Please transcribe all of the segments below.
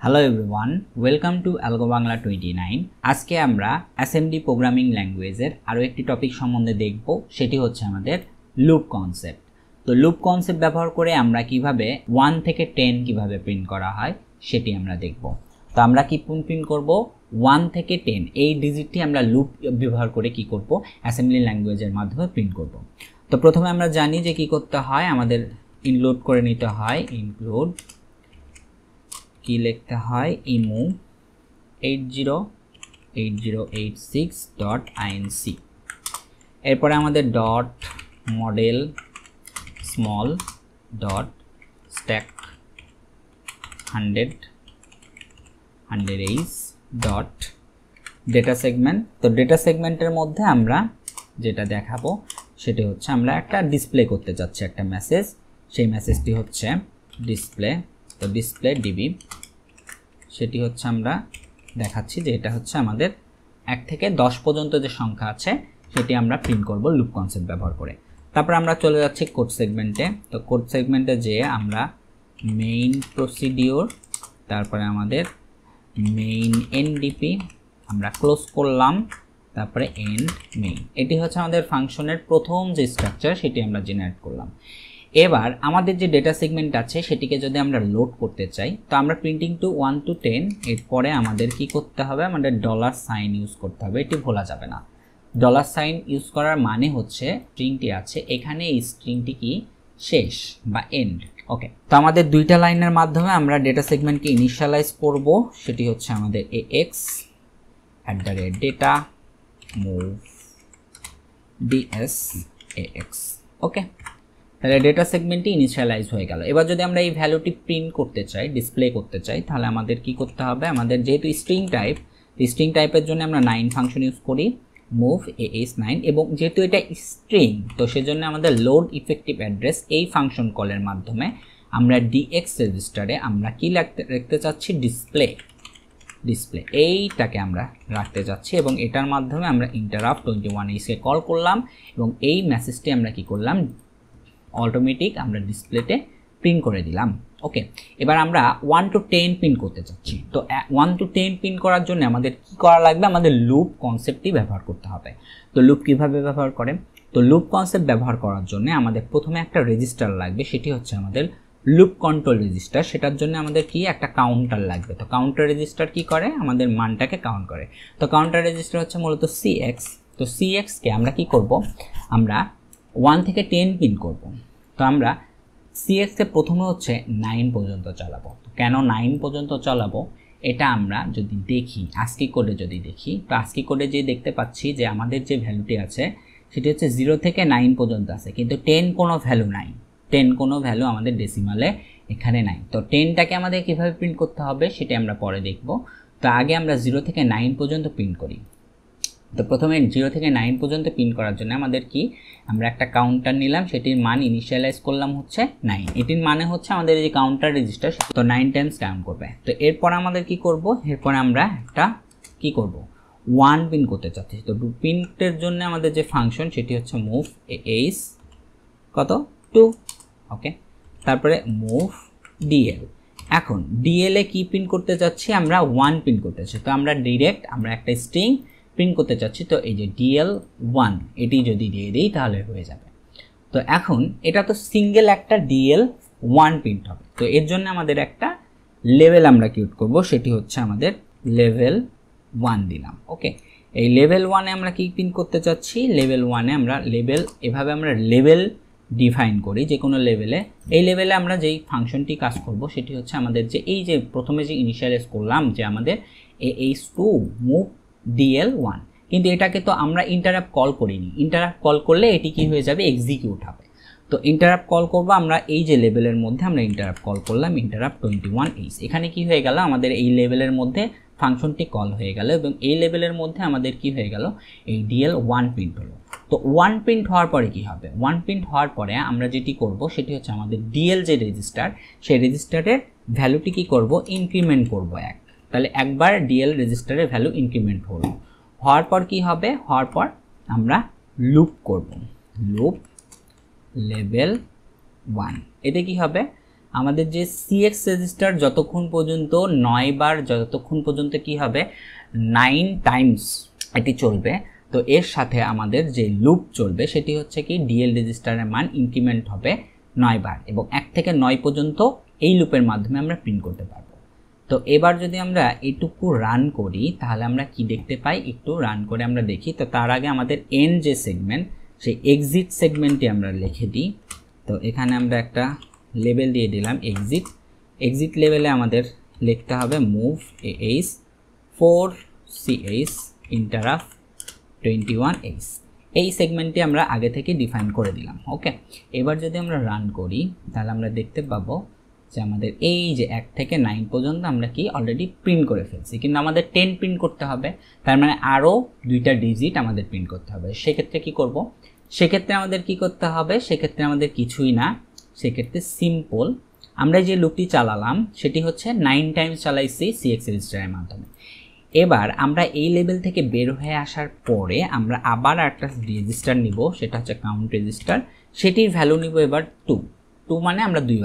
Hello everyone, welcome to algo Bangla 29। আজকে আমরা assembly programming ল্যাঙ্গুয়েজের আরও একটি টপিক সম্বন্ধে দেখব, সেটি হচ্ছে আমাদের লুপ কনসেপ্ট। তো লুপ কনসেপ্ট ব্যবহার করে আমরা কিভাবে 1 থেকে 10 কিভাবে প্রিন্ট করা হয় সেটি আমরা দেখব। তো আমরা কি প্রিন্ট করব? 1 থেকে 10 এই ডিজিটটি আমরা লুপ ব্যবহার করে কি করব? অ্যাসেম্বলি ল্যাঙ্গুয়েজের মাধ্যমে প্রিন্ট করব। তো প্রথমে আমরা জানি যে কি করতে হয়, আমাদের ইনক্লুড করে নিতে হয়। ইনক্লুড কি লিখতে হয়? ইমু 808086.inc। এরপরে আমাদের dot model small dot stack 100 dot data segment. তো ডেটা সেগমেন্টের মধ্যে আমরা যেটা দেখাবো সেটা হচ্ছে আমরা একটা ডিসপ্লে করতে চাচ্ছি একটা মেসেজ। সেই মেসেজটি হচ্ছে ডিসপ্লে। তো ডিসপ্লে ডিবি সেটি হচ্ছে আমরা দেখাচ্ছি যে এটা হচ্ছে আমাদের 1 থেকে 10 পর্যন্ত যে সংখ্যা আছে সেটি আমরা প্রিন্ট করব লুপ কনসেপ্ট ব্যবহার করে। তারপর আমরা চলে যাচ্ছি কোড সেগমেন্টে। তো কোড সেগমেন্টে যেয়ে আমরা মেইন প্রসিডিওর, তারপরে আমাদের মেইন এনডিপি আমরা ক্লোজ করলাম, তারপরে এন্ড মেইন। এটি হচ্ছে আমাদের ফাংশনের প্রথম যে স্ট্রাকচার সেটি আমরা জেনারেট করলাম। এবার আমাদের যে ডেটা সেগমেন্ট আছে সেটিকে যদি আমরা লোড করতে চাই, তো আমরা প্রিন্টিং টু 1 to 10 এরপরে আমাদের কি করতে হবে? আমাদের ডলার সাইন ইউজ করতে হবে। এটি ভোলা যাবে না। ডলার সাইন ইউজ করার মানে হচ্ছে স্ট্রিংটি আছে এখানে, এই স্ট্রিংটি কি শেষ বা এন্ড। ওকে, তো আমাদের দুইটা লাইনের মাধ্যমে আমরা ডেটা সেগমেন্টকে ইনিশিয়ালাইজ করব। সেটি হচ্ছে আমাদের ax @data move ds ax। ওকে, তাহলে ডেটা সেগমেন্টটি ইনিশিয়ালাইজ হয়ে গেল। এবার যদি আমরা এই ভ্যালুটি প্রিন্ট করতে চাই, ডিসপ্লে করতে চাই, তাহলে আমাদের কি করতে হবে? আমাদের যেহেতু স্ট্রিং টাইপের জন্য আমরা 9 ফাংশন ইউজ করি, মুভ as9, এবং যেহেতু এটা স্ট্রিং তো সেজন্য আমাদের লোড ইফেক্টিভ অ্যাড্রেস এই ফাংশন কলের মাধ্যমে আমরা dx রেজিস্টারে আমরা কি রাখতে চাচ্ছি? ডিসপ্লে এইটাকে আমরা রাখতে যাচ্ছি, এবং এটার মাধ্যমে আমরা ইন্টারাপ্ট 21h কে কল করলাম এবং এই মেসেজটি আমরা কি করলাম? অটোমেটিক আমরা ডিসপ্লেতে প্রিন্ট করে দিলাম। ওকে, এবার আমরা 1 to 10 প্রিন্ট করতে চাচ্ছি। তো 1 to 10 প্রিন্ট করার জন্য আমাদের কি করা লাগবে? আমাদের লুপ কনসেপ্টটি ব্যবহার করতে হবে। তো লুপ কিভাবে ব্যবহার করে? তো লুপ কনসেপ্ট ব্যবহার করার জন্য আমাদের প্রথমে একটা রেজিস্টার লাগবে, সেটি হচ্ছে আমাদের লুপ কন্ট্রোল রেজিস্টার। সেটার জন্য আমাদের কি একটা কাউন্টার লাগবে। তো কাউন্টার রেজিস্টার কি করে? আমাদের মানটাকে কাউন্ট করে। তো কাউন্টার রেজিস্টার হচ্ছে মূলত cx। তো cx কে আমরা কি করব? আমরা 1 থেকে 10 প্রিন্ট করব। তো আমরা cx এ প্রথমে হচ্ছে 9 পর্যন্ত চালাবো। কেন 9 পর্যন্ত চালাবো এটা আমরা যদি দেখি, আস্কি কোডে যদি দেখি, তো আস্কি কোডে যে দেখতে পাচ্ছি যে আমাদের যে ভ্যালুটি আছে সেটি হচ্ছে 0 থেকে 9 পর্যন্ত আছে, কিন্তু 10 কোনো ভ্যালু নাই। 10 কোনো ভ্যালু আমাদের ডেসিমালে এখানে নাই। তো 10টাকে আমাদের কিভাবে প্রিন্ট করতে হবে সেটি আমরা পরে দেখব। তো আগে আমরা 0 থেকে 9 পর্যন্ত প্রিন্ট করি। তো প্রথমে 0 থেকে 9 পর্যন্ত প্রিন্ট করার জন্য আমাদের কি? আমরা একটা কাউন্টার নিলাম, সেটির মান ইনিশিয়ালাইজ করলাম হচ্ছে 9। এটির মানে হচ্ছে আমাদের এই যে কাউন্টার রেজিস্টার, তো 9 টাইমস কাউন্ট করবে। তো এরপর আমাদের কি করব? এরপর আমরা একটা কি করব? 1 প্রিন্ট করতে চাচ্ছি। তো প্রিন্টের জন্য আমাদের যে ফাংশন সেটি হচ্ছে মুভ as কত 2। ওকে, তারপরে মুভ dl। এখন dl এ কি প্রিন্ট করতে চাচ্ছি? আমরা 1 প্রিন্ট করতে চাচ্ছি। তো আমরা ডিরেক্ট আমরা একটা স্ট্রিং প্রিন্ট করতে চাচ্ছি। তো এই যে dl1 এটি যদি দিয়ে দিই তাহলে হয়ে যাবে। তো এখন এটা তো সিঙ্গেল একটা dl1 প্রিন্ট হবে। তো এর জন্য আমাদের একটা লেভেল আমরা কিউট করব, সেটি হচ্ছে আমাদের লেভেল 1 দিলাম। ওকে, এই লেভেল 1 এ আমরা কি প্রিন্ট করতে চাচ্ছি? লেভেল 1 এ আমরা লেভেল, এভাবে আমরা লেভেল ডিফাইন করি যে কোনো লেভেলে। এই লেভেলে আমরা যেই ফাংশনটি কাজ করব সেটি হচ্ছে আমাদের যে এই যে প্রথমে যে ইনিশিয়ালাইজ করলাম যে আমাদের as2 মুভ dl1, কিন্তু এটাকে তো আমরা ইন্টারাপ্ট কল করিনি। ইন্টারাপ্ট কল করলে এটি কি হয়ে যাবে? এক্সিকিউট হবে। তো ইন্টারাপ্ট কল করব আমরা এই যে লেভেলের মধ্যে আমরা ইন্টারাপ্ট কল করলাম, ইন্টারাপ্ট 21h। এখানে কি হয়ে গেল? আমাদের এই লেভেলের মধ্যে ফাংশনটি কল হয়ে গেল এবং এই লেভেলের মধ্যে আমাদের কি হয়ে গেল? এই dl1 প্রিন্ট হলো। তো 1 প্রিন্ট হওয়ার পরে কি হবে? 1 প্রিন্ট হওয়ার পরে আমরা যেটি করব সেটি হচ্ছে আমাদের dl যে রেজিস্টার, সেই রেজিস্টারের ভ্যালুটি কি করব? ইনক্রিমেন্ট করব 1। তাহলে একবার dl রেজিস্টারের ভ্যালু ইনক্রিমেন্ট হলো। হওয়ার পর কি হবে? হওয়ার পর আমরা লুপ করব, লুপ লেভেল 1। এতে কি হবে? আমাদের যে CX রেজিস্টার যতক্ষণ পর্যন্ত 9 বার যতক্ষণ পর্যন্ত কি হবে 9 টাইমস এটি চলবে, তো এর সাথে আমাদের যে লুপ চলবে সেটি হচ্ছে কি DL রেজিস্টারের মান ইনক্রিমেন্ট হবে 9 বার এবং 1 থেকে 9 পর্যন্ত এই লুপের মাধ্যমে আমরা প্রিন্ট করতে পারবো। তো এবার যদি আমরা এটুকু রান করি তাহলে আমরা কি দেখতে পাই, একটু রান করে আমরা দেখি। তো তার আগে আমাদের এন্ড যে সেগমেন্ট সেই এক্সিট সেগমেন্টটি আমরা লিখে দিই। তো এখানে আমরা একটা লেবেল দিয়ে দিলাম এক্সিট লেভেলে আমাদের লিখতে হবে move AH 4CH interrupt 21H। এই সেগমেন্টটি আমরা আগে থেকে ডিফাইন করে দিলাম। ওকে, এবার যদি আমরা রান করি তাহলে আমরা দেখতে পাবো যে আমাদের এই যে 1 থেকে 9 পর্যন্ত আমরা কি অলরেডি প্রিন্ট করে ফেলছি, কিন্তু আমাদের 10 প্রিন্ট করতে হবে, তার মানে আরও 2টা ডিজিট আমাদের প্রিন্ট করতে হবে। সেক্ষেত্রে কি করব, সেক্ষেত্রে আমাদের কি করতে হবে, সেক্ষেত্রে আমাদের কিছুই না, সেক্ষেত্রে সিম্পল আমরা যে লুপটি চালালাম সেটি হচ্ছে 9 টাইমস চালাইছি CX রেজিস্টারের মাধ্যমে। এবার আমরা এই লেভেল থেকে বের হয়ে আসার পরে আমরা আবার একটা রেজিস্টার নিব, সেটা হচ্ছে কাউন্ট রেজিস্টার, সেটির ভ্যালু নিব এবার 2 মানে আমরা 2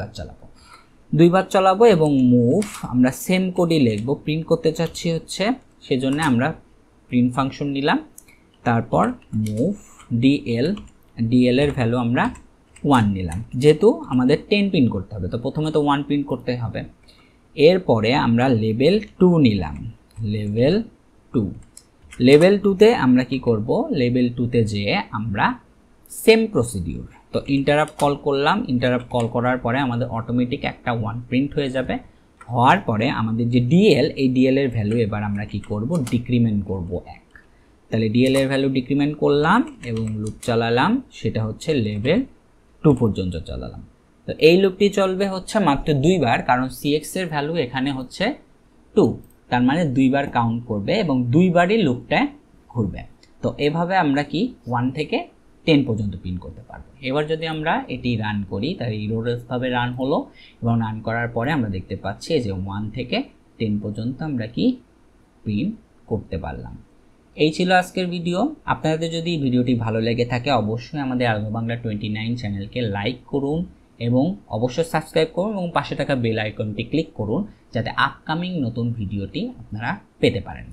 বার চালাবো এবং মুভ আমরা সেম কোডই লিখব, প্রিন্ট করতে চাচ্ছি হচ্ছে সেজন্য আমরা প্রিন্ট ফাংশন নিলাম, তারপর মুভ DL এর ভ্যালু আমরা 1 নিলাম, যেহেতু আমাদের 10 প্রিন্ট করতে হবে তো প্রথমে তো 1 প্রিন্ট করতে হবে। এরপরে আমরা লেভেল 2 নিলাম, লেভেল 2তে আমরা কি করব, লেভেল 2তে যেয়ে আমরা সেম প্রসিডিউর, তো ইন্টারাপ্ট কল করলাম, ইন্টারাপ্ট কল করার পরে আমাদের অটোমেটিক একটা 1 প্রিন্ট হয়ে যাবে, হওয়ার পরে আমাদের যে DL এই DL এর ভ্যালু এবার আমরা কি করব, ডিক্রিমেন্ট করব 1। তাহলে DL এর ভ্যালু ডিক্রিমেন্ট করলাম এবং লুপ চালালাম, সেটা হচ্ছে লেভেল 2 পর্যন্ত চালালাম। তো এই লুপটি চলবে হচ্ছে মাত্র 2 বার, কারণ CX এর ভ্যালু এখানে হচ্ছে 2, তার মানে 2 বার কাউন্ট করবে এবং 2 বারই লুপটা ঘুরবে। তো এভাবে আমরা কি 1 থেকে 10 পর্যন্ত প্রিন্ট করতে পারবো। এবার যদি আমরা এটি রান করি তাহলে ইরোলেসভাবে রান হলো এবং রান করার পরে আমরা দেখতে পাচ্ছি যে 1 থেকে 10 পর্যন্ত আমরা কি প্রিন্ট করতে পারলাম। এই ছিল আজকের ভিডিও। আপনাদের যদি ভিডিওটি ভালো লেগে থাকে অবশ্যই আমাদের আলগো বাংলা 29 চ্যানেলকে লাইক করুন এবং অবশ্যই সাবস্ক্রাইব করুন এবং পাশে থাকা বেল আইকনটি ক্লিক করুন যাতে আপকামিং নতুন ভিডিওটি আপনারা পেতে পারেন।